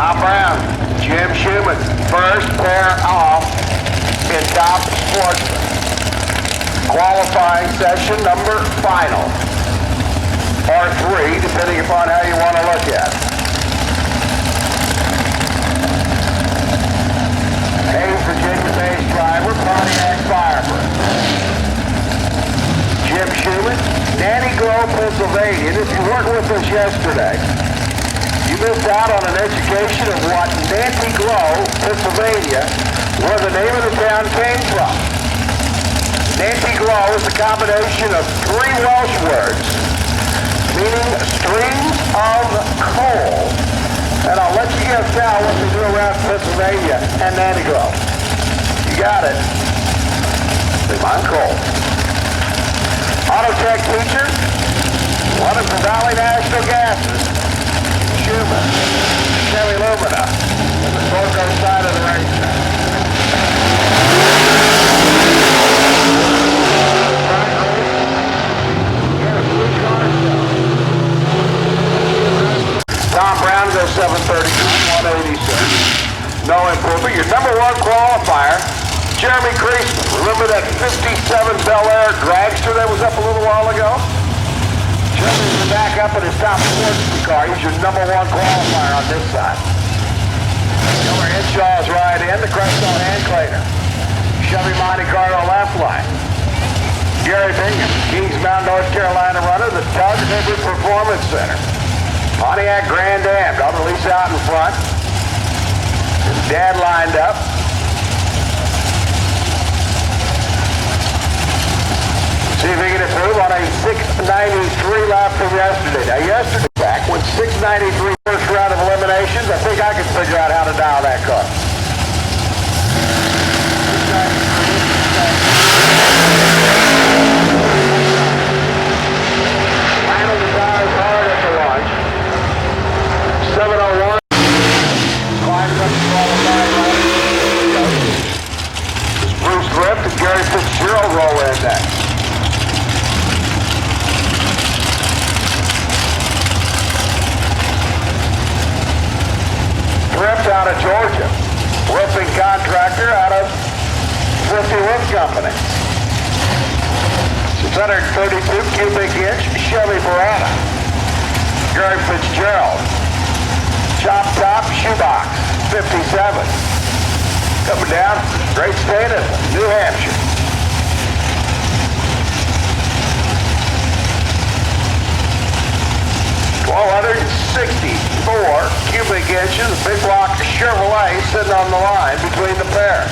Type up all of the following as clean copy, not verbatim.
Tom Brown, Jim Schumann, first pair off in TopSportsman. Qualifying session number final, or 3, depending upon how you want to look at it. Hayes, Virginia-based driver, Pontiac Firebird. Jim Schumann, Nanny Grove, Pennsylvania. And if you weren't with us yesterday, you missed out on an education of what Nancy Grove, Pennsylvania, where the name of the town came from. Nancy Grove is a combination of 3 Welsh words, meaning streams of coal. And I'll let you guys now what they do around Pennsylvania and Nancy Grove. You got it. They mine coal. Auto Tech teacher, running for Valley National Gases. Schumann, Chevy Lumina, on the Sorco side of the racetrack. Tom Brown goes 732, 186. No improvement. Your number 1 qualifier, Jeremy Creasman. Remember that 57 Bel Air dragster that was up a little while ago? Jeremy's back up in his TopSportsman car. He's your number 1 qualifier on this side. Miller Hinshaw's right in, the Crestone hand cleaner. Chevy Monte Carlo left line. Gary Bingham, Kings Mountain, North Carolina runner, the Doug Hibbert Performance Center. Pontiac Grand Am, got the lease out in front. His dad lined up. See if he can improve on a 693 lap from yesterday. Now yesterday back when 693 first round of eliminations, I think I can figure out how to dial that car. Handled the tires hard at the launch. 701. Climbed up the qualifying line. Bruce Lift and Gary Fitzgerald roll in next. Thrift out of Georgia. Roofing contractor out of Thrifty Roof Company. 632 cubic inch Chevy Beretta. Gary Fitzgerald. Chop top shoebox, 57. Coming down, great state of New Hampshire. $1,264 cubic inches, big block Chevrolet sitting on the line between the pair.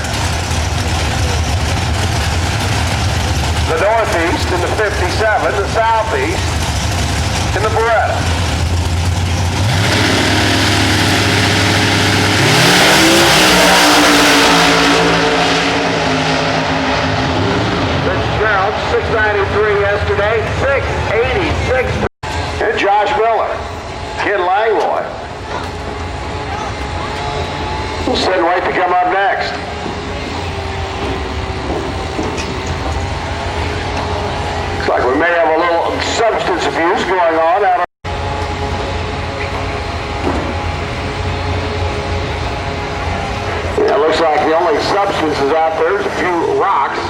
The Northeast in the 57, the Southeast in the Beretta. Fitzgerald, 693 yesterday, 686. And Josh Miller, Ken Langlois. We'll sit and wait to come up next. Looks like we may have a little substance abuse going on out of it looks like the only substances out there is a few rocks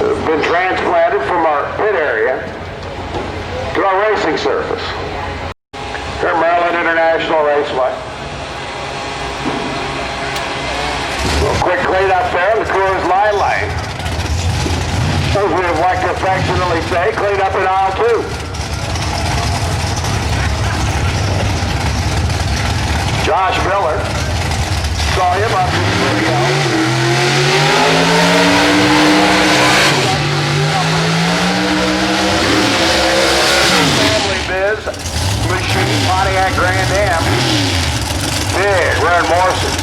that have been transplanted from our pit area to our racing surface. Here at Maryland International Raceway. A little quick clean up there in the Coors Line lane. Those we would like to affectionately say, clean up in aisle 2. Josh Miller. Saw him up in the video. Family Biz, Machine, Pontiac Grand Am. Big, Ron Morrison.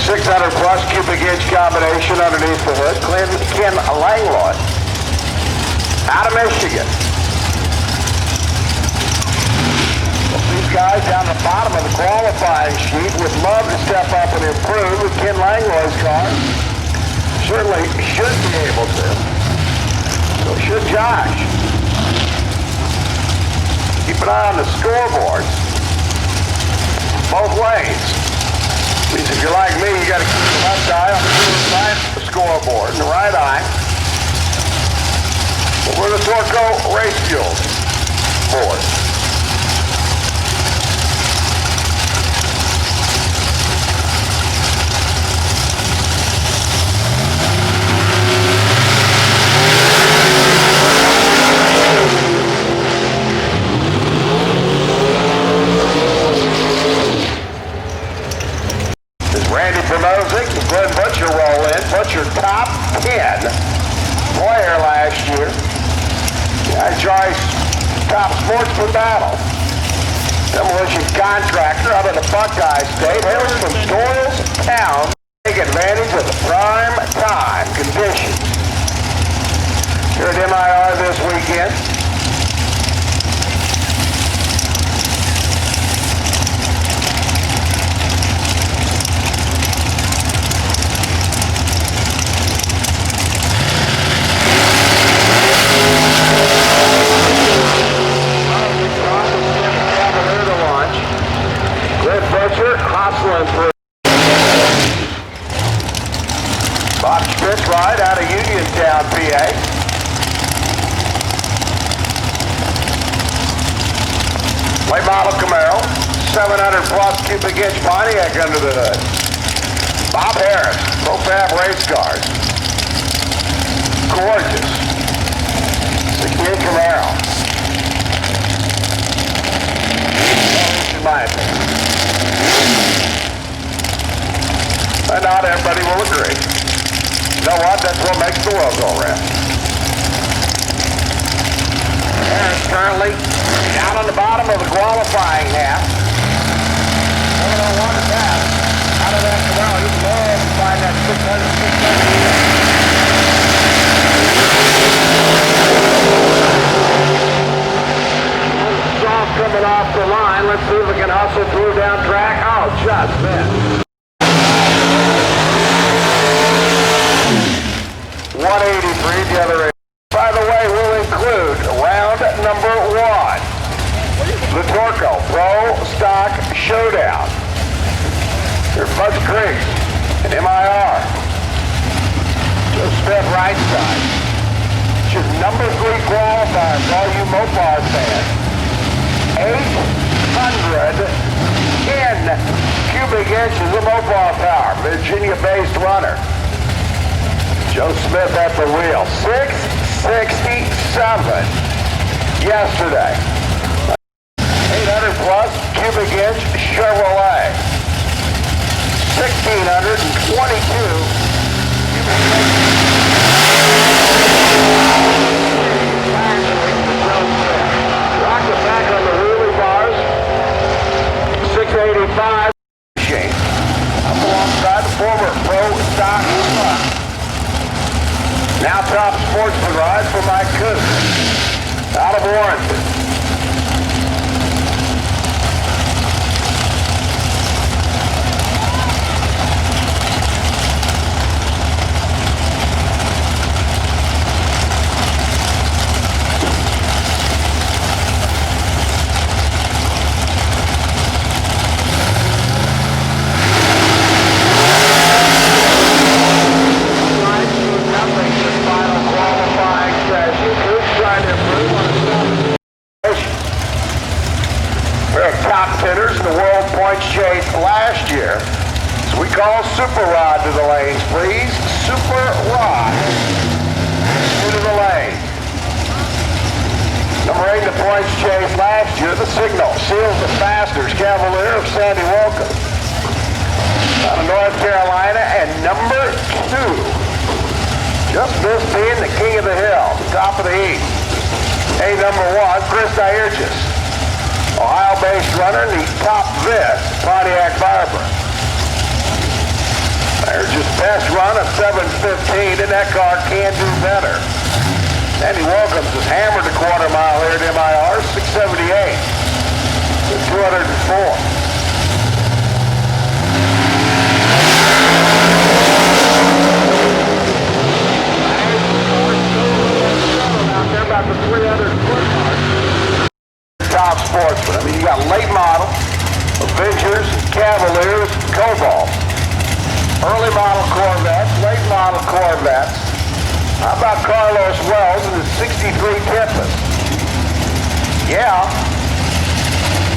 600 plus cubic inch combination underneath the hood. Ken Langlois. Out of Michigan. These guys down the bottom of the qualifying sheet would love to step up and improve with Ken Langlois' car. Certainly should be able to. So should Josh. Keep an eye on the scoreboard. both lanes. Means if you're like me, you got to keep the left eye on the scoreboard and the right eye. We're the Torco Race Fuel board. Butcher top 10 player last year. The IHRA TopSportsman battle. Demolition contractor out of the Buckeye State. Hails from Doylestown. Take advantage of the prime time conditions. Here at MIR this weekend. Buddscreek ride out of Uniontown, PA. Late model Camaro, 700 plus cubic inch Pontiac under the hood. Bob Harris, Profab race cars. Gorgeous. 68 Camaro. In my opinion. And not everybody will agree. You know what? That's what makes the world go round. Harris currently down on the bottom of the qualifying half. 701 to pass. Out of that Camaro, he'd love to find that 600. Soft coming off the line. Let's see if we can hustle through down track. Oh, just missed. 183 the other end. By the way, we'll include round number 1. The Torco Pro Stock Showdown. Here's Buddscreek and MIR. Joe Smith right side. It's your number 3 qualifier for all you Mopar fans. 810 cubic inches of Mopar power. Virginia-based runner. Joe Smith at the wheel. 667 yesterday. 800 plus cubic inch Chevrolet. 1,622 Rock the back on the wheelie bars. 685 machine. I'm alongside the former Pro Stock truck. Now TopSportsman rides for my cousin, out of Warrenton. Chase last year. So we call Super Rod to the lanes, please. Super Rod to the lane. Number 8 in the points chase last year, the Signal. Seals the Fasters, Cavalier of Sandy Welcome. Out of North Carolina, and number 2. Just missed being the king of the hill, top of the heat. Hey, number 1, Chris Diurgis. Ohio-based runner, and he topped this Pontiac Firebird. There's just best run of 7:15, and that car can do better. Andy Wilkins has hammered a quarter mile here at MIR, 678 to 204. Out there about the 300 foot mark. TopSportsman. I mean, you got late model, Avengers, Cavaliers, Cobalt. Early model Corvettes, late model Corvettes. How about Carlos Wells and his 63 Tempest? Yeah.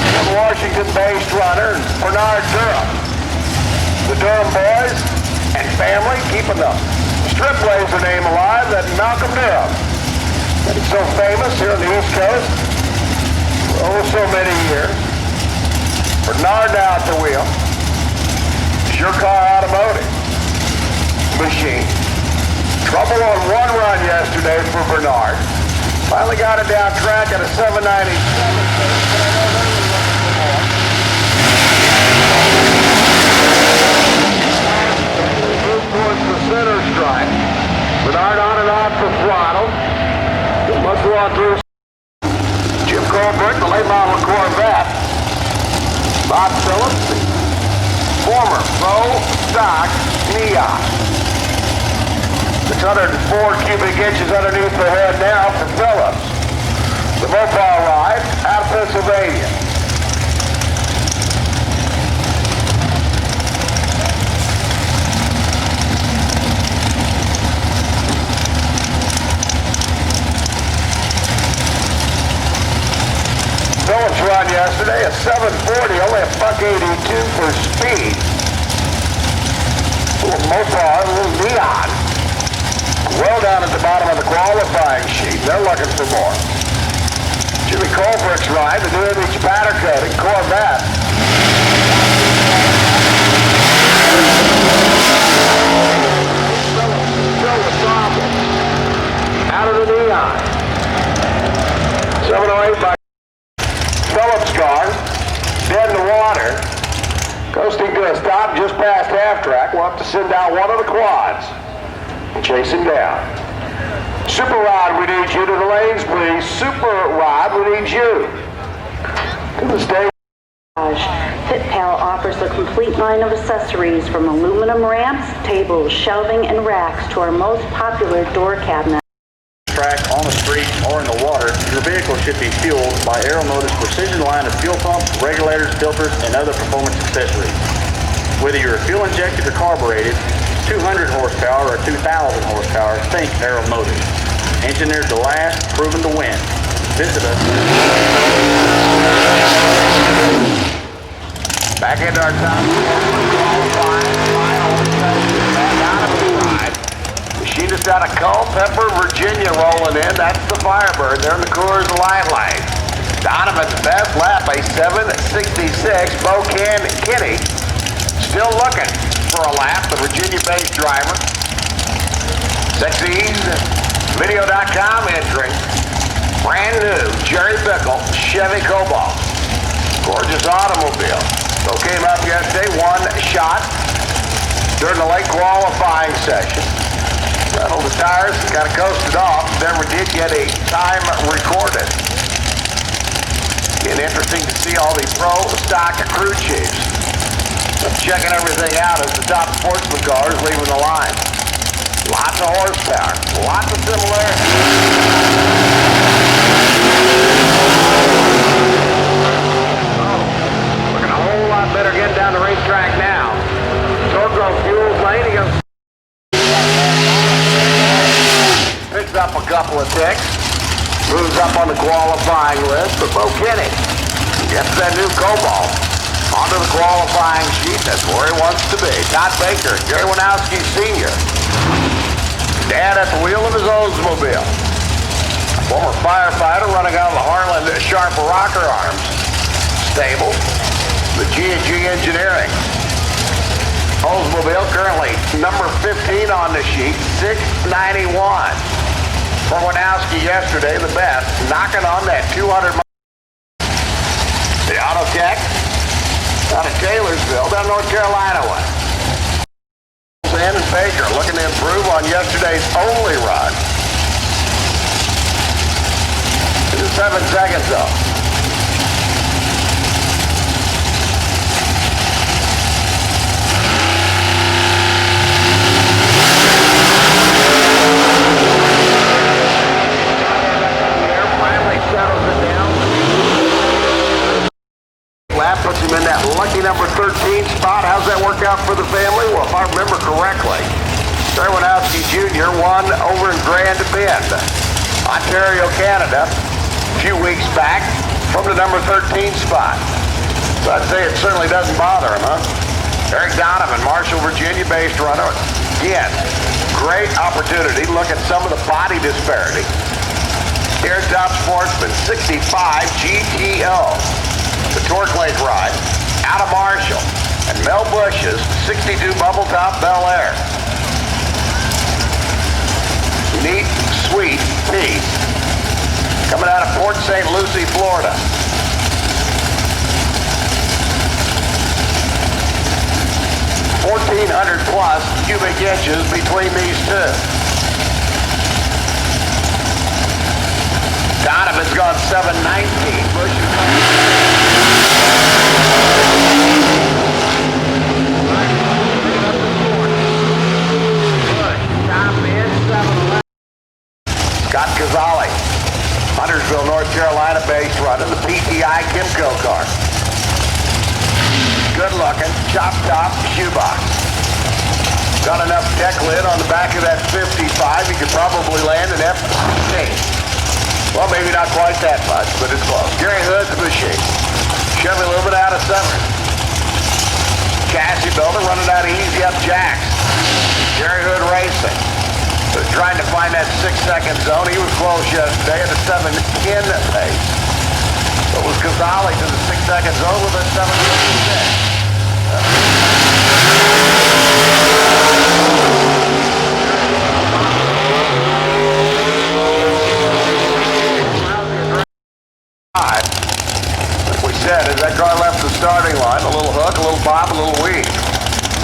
Jim Washington-based runner, Bernard Durham. The Durham boys and family keeping the strip laser name alive, that Malcolm Durham. And it's so famous here on the East Coast for over so many years. Bernard now at the wheel. Sure Car Automotive machine. Trouble on one run yesterday for Bernard. Finally got it down track at a 797. Move towards the center stripe. Bernard on and off the throttle. Must run through. Jim Colbert, the late model Corvette. Bob Phillips, the former Pro Stock Neon. 604 cubic inches underneath the head now for Phillips. The mobile ride out of Pennsylvania. Phillips run yesterday, a 740, only a $1.82 for speed. A little Mopar, a little Neon. Well down at the bottom of the qualifying sheet. They're looking for more. Jimmy Colbrick's ride, the new image batter coating Corvette. Still the problem. Out of the Neon. 708 by Phillips car, dead in the water, coasting to a stop just past half track. We'll have to send down one of the quads and chase him down. Super Rod, we need you to the lanes, please. Super Rod, we need you to the stage. FitPal offers a complete line of accessories from aluminum ramps, tables, shelving, and racks to our most popular door cabinet. Track, on the street, or in the water, your vehicle should be fueled by Aeromotive's precision line of fuel pumps, regulators, filters, and other performance accessories. Whether you're fuel injected or carbureted, 200 horsepower or 2,000 horsepower, think Aeromotive. Engineered to last, proven to win. Visit us. Back into our top qualifying final session. Back out of the ride. Machinist out of Culpeper, Virginia rolling in. That's the Firebird. They're in the Coors Light Lane. Donovan's best lap, a 7:66. Bo Kinney still looking for a lap. The Virginia-based driver. Sexy's Video.com entering. Brand new Jerry Bickle Chevy Cobalt. Gorgeous automobile. So came up yesterday, one shot during the late qualifying session. Rattled the tires and kind of coasted off. Never did get a time recorded. Again, interesting to see all the pro stock crew chiefs checking everything out as the top sportsman cars leaving the line. Lots of horsepower, lots of similarities. Oh, looking a whole lot better getting down the racetrack now. Torco fuels lane, he goes. Picks up a couple of ticks. Moves up on the qualifying list. But Bo Kinney gets that new Cobalt onto the qualifying sheet. That's where he wants to be. Todd Baker, Gary Winowski Sr. Dad at the wheel of his Oldsmobile. Former firefighter running out of the Harlan Sharp Rocker Arms stable. The G&G Engineering. Oldsmobile currently number 15 on the sheet, 691. For Winowski yesterday, the best, knocking on that 200 miles. The Auto Tech out of Taylorsville, down North Carolina way. And Baker looking to improve on yesterday's only run. This is 7 seconds though. Finally settles it down. Lap puts him in that number 13 spot. How's that work out for the family? Well, if I remember correctly, Derwinowski Jr. won over in Grand Bend, Ontario, Canada, a few weeks back from the number 13 spot. So I'd say it certainly doesn't bother him, huh? Eric Donovan, Marshall, Virginia-based runner. Again, great opportunity to look at some of the body disparity. Here's TopSportsman, 65 GTO. The Torque Lake ride out of Marshall. And Mel Bush's 62 Bubble Top Bel Air. Neat, sweet piece. Coming out of Port St. Lucie, Florida. +1,400 cubic inches between these two. Donovan's gone 719. Bush is Scott Cazale, Huntersville, North Carolina-based running the PTI Kimco car. Good-looking, chop-top shoebox. Got enough deck lid on the back of that 55, you could probably land an F-15. Well, maybe not quite that much, but it's close. Gary Hood's machine. Chevy a little bit out of summer. Chassis builder running out of Easy Up Jacks. Gary Hood Racing. But trying to find that 6-second zone. He was close yesterday at a 7:10 pace. So it was Cazale to the 6-second zone with a 7:56. Like we said, as that car left the starting line, a little hook, a little bob, a little weave.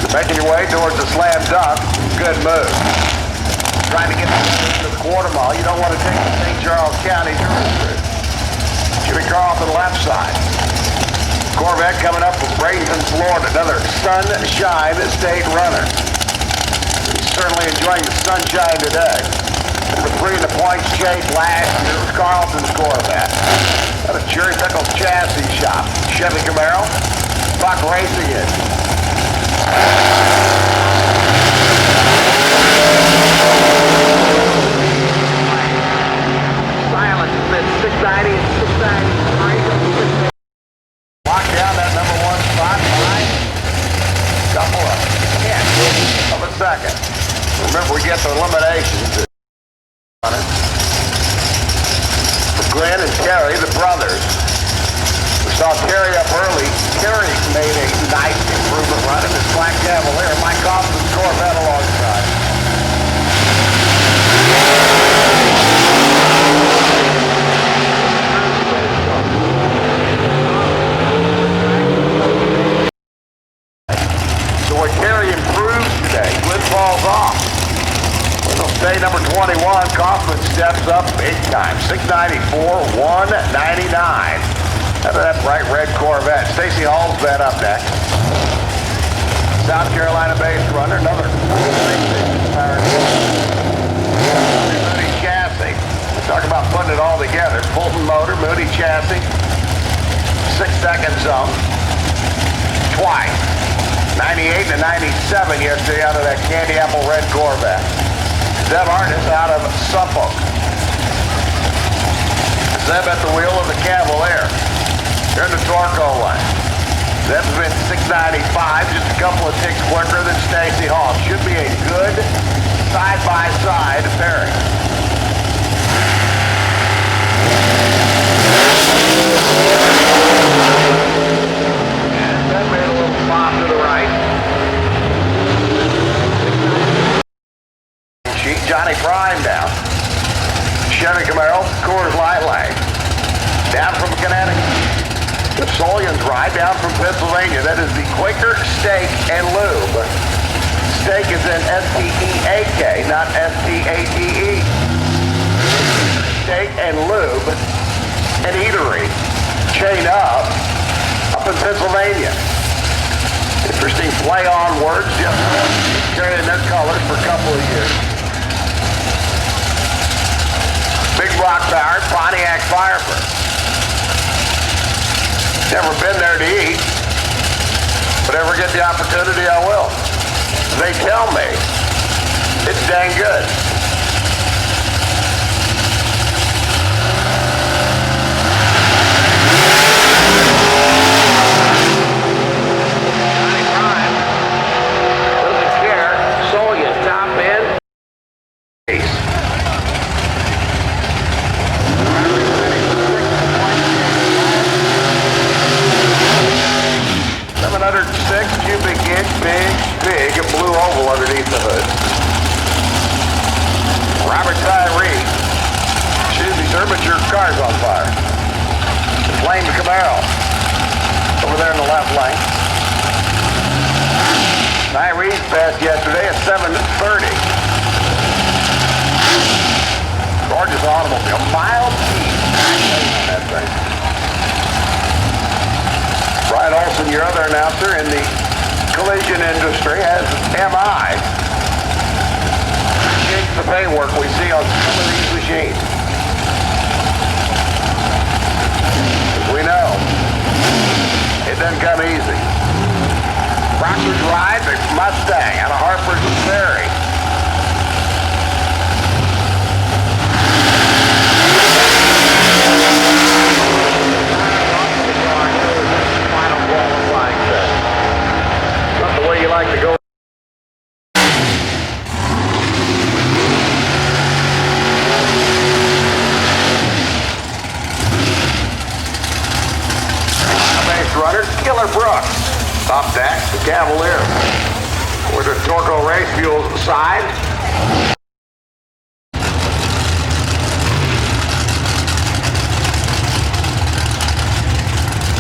You're making your way towards the slam dunk. Good move. Trying to get to the quarter mile. You don't want to take the St. Charles County route. Jimmy Carl to the left side. Corvette coming up from Bradenton, Florida. Another Sunshine State runner. He's certainly enjoying the sunshine today. Number 3 in the points chase last year was Carlton's Corvette. Got a Jerry Pickles chassis shop. Chevy Camaro. Buck Racing it. Silence has been 690 and 693. Lock down that number 1 spot behind. Couple of tenths of a second. Remember, we get the eliminations on it. For Glenn and Terry, the brothers. We saw Terry up early. Terry made a nice improvement running his Black Cavalier. Mike Kaufman's Corvette alongside. So where Terry improves today, Glenn falls off. We'll stay number 21. Kaufman steps up big time. 694, 199. Out of that bright red Corvette. Stacy Hall's been up next. South Carolina-based runner, another Moody chassis. Talk about putting it all together. Fulton motor, Moody chassis, 6-second zone. Twice. 98 and 97 yesterday out of that candy apple red Corvette. Zeb Artis out of Suffolk. Zeb at the wheel of the Cavalier. They're in the Torco line. Zeb's been 695, just a couple of ticks quicker than Stacy Hall. Should be a good side-by-side pairing. And that made a little pop to the right. Johnny Prime down. Chevy Camaro, Coors Light Lane. Down from Connecticut. The Solians ride down from Pennsylvania. That is the Quaker Steak and Lube. Steak is in S-T-E-A-K, not S-T-A-T-E. Steak and Lube, an eatery, chain up in Pennsylvania. Interesting play on words. Just carrying their colors for a couple of years. Big block powered Pontiac Firebird. Never been there to eat. Whenever I get the opportunity, I will. They tell me it's dang good. Doesn't care. So you top in. 706 cubic inch big blue oval underneath the hood. Robert Tyree. Excuse me, sir, but your car's on fire. The flame Camaro. Over there in the left lane. Tyree's passed yesterday at 7:30. Gorgeous automobile. Mild speed. That thing. Brian Olson, your other announcer in the collision industry, has MI. It's the pay work we see on some of these machines. As we know, it doesn't come easy. Rockford Drive, a Mustang out of Harper's Ferry. Not the way you like to go. Base runner, Killer Brooks. Top deck, the Cavalier. With the Torco Race Fuel side.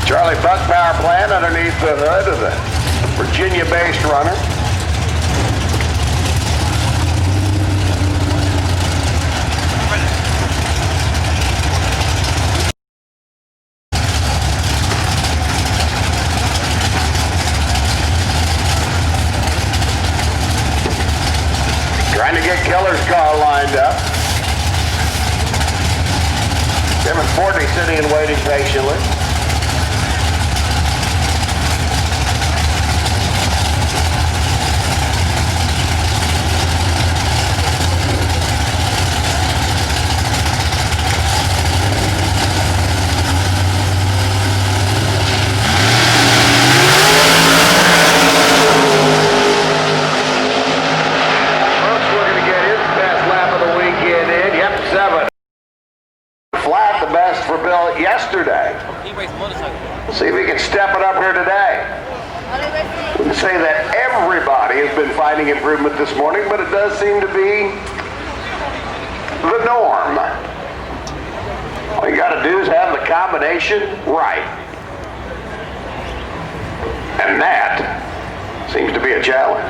Charlie Buck power plant underneath the hood of the Virginia-based runner. Trying to get Keller's car lined up. Tim and Fortney sitting and waiting patiently. Yesterday. See if we can step it up here today. Wouldn't say that everybody has been finding improvement this morning, but it does seem to be the norm. All you got to do is have the combination right. And that seems to be a challenge.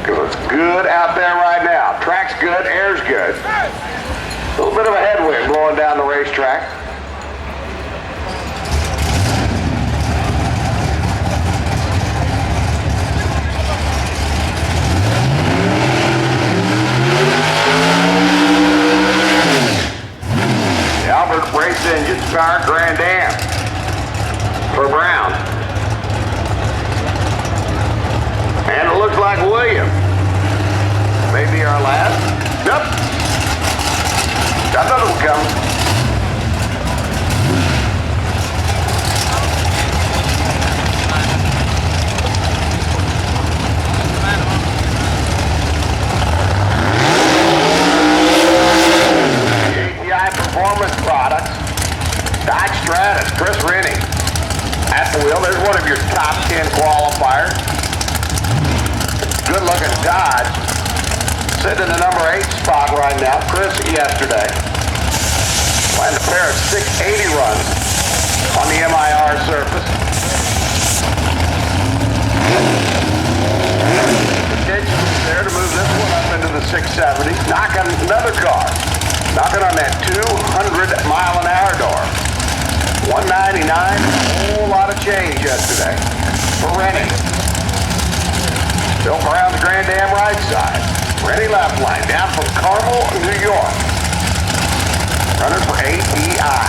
Because it's good out there right now. Track's good, air's good. A little bit of a headwind blowing down the racetrack. The Albert race engines power Grand Am for Brown. And it looks like William may be our last. Yep. Got another one coming. API Performance Products. Dodge Stratus, Chris Rennie. At the wheel, there's one of your top 10 qualifiers. Good looking Dodge. Sitting in the number 8 spot right now. Chris yesterday. Planned a pair of 680 runs on the MIR surface. Attention there to move this one up into the 670. Knocking another car. Knocking on that 200-mile-an-hour door. 199. A whole lot of change yesterday for Rennie. Bill Brown's Grand Am right side. Rennie left line, down from Carmel, New York. Running for API.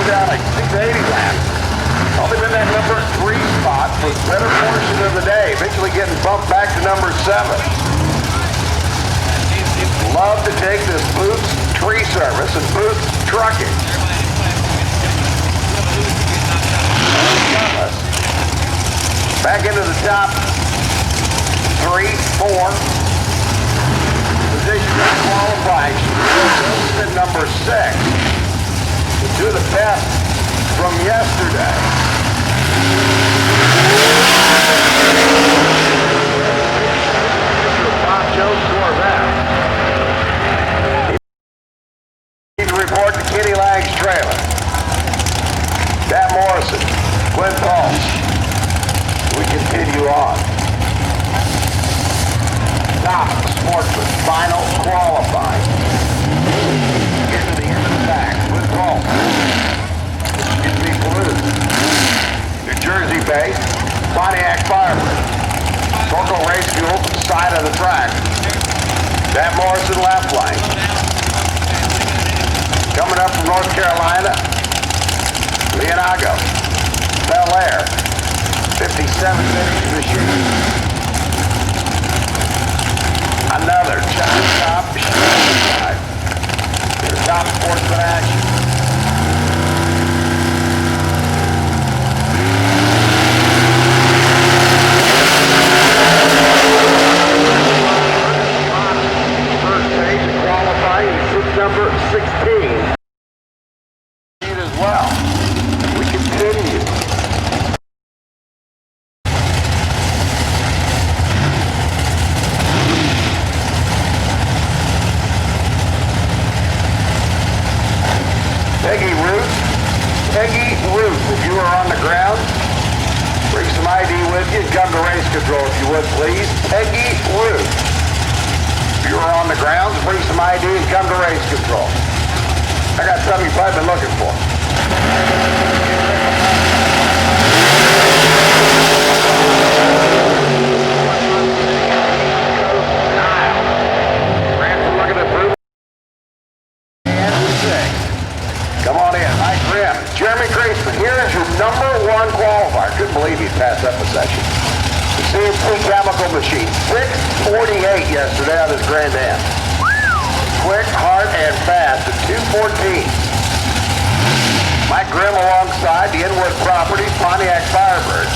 down like 680 laps. Only been that number 3 spot for the better portion of the day, eventually getting bumped back to number 7. Love to take this Boots tree service and Boots trucking. Back into the top 3, 4. Position of qualifying. At number 6. To do the best from yesterday. Bob Jones Corvette. Need to report to Kenny Lang's trailer. Matt Morrison, Glenn Pauls. We continue on. TopSportsman, final qualifying. Get to the end of the back. Glenn Pauls. Used to be Blue. New Jersey based Pontiac Firebird. Circle race fuel to the side of the track. Matt Morrison left lane. Coming up from North Carolina, Leonago, Bel Air, 57 vintage machine. Another top drive. Your TopSportsman action. First stage of qualifying, number 16. As well. We continue. Peggy Root, if you are on the ground, bring some ID with you and come to race control if you would, please. Peggy Root. If you are on the ground, bring some ID and come to race control. I got something you've probably been looking for. Come on in, IHRA. Jeremy Graceman, here is your number 1 qualifier. Couldn't believe he passed up a section. The CNC chemical machine, 6:48 yesterday on his Grand Am. Quick, hard, and fast at 2:14. Mike Grimm alongside the Inwood Properties Pontiac Firebird.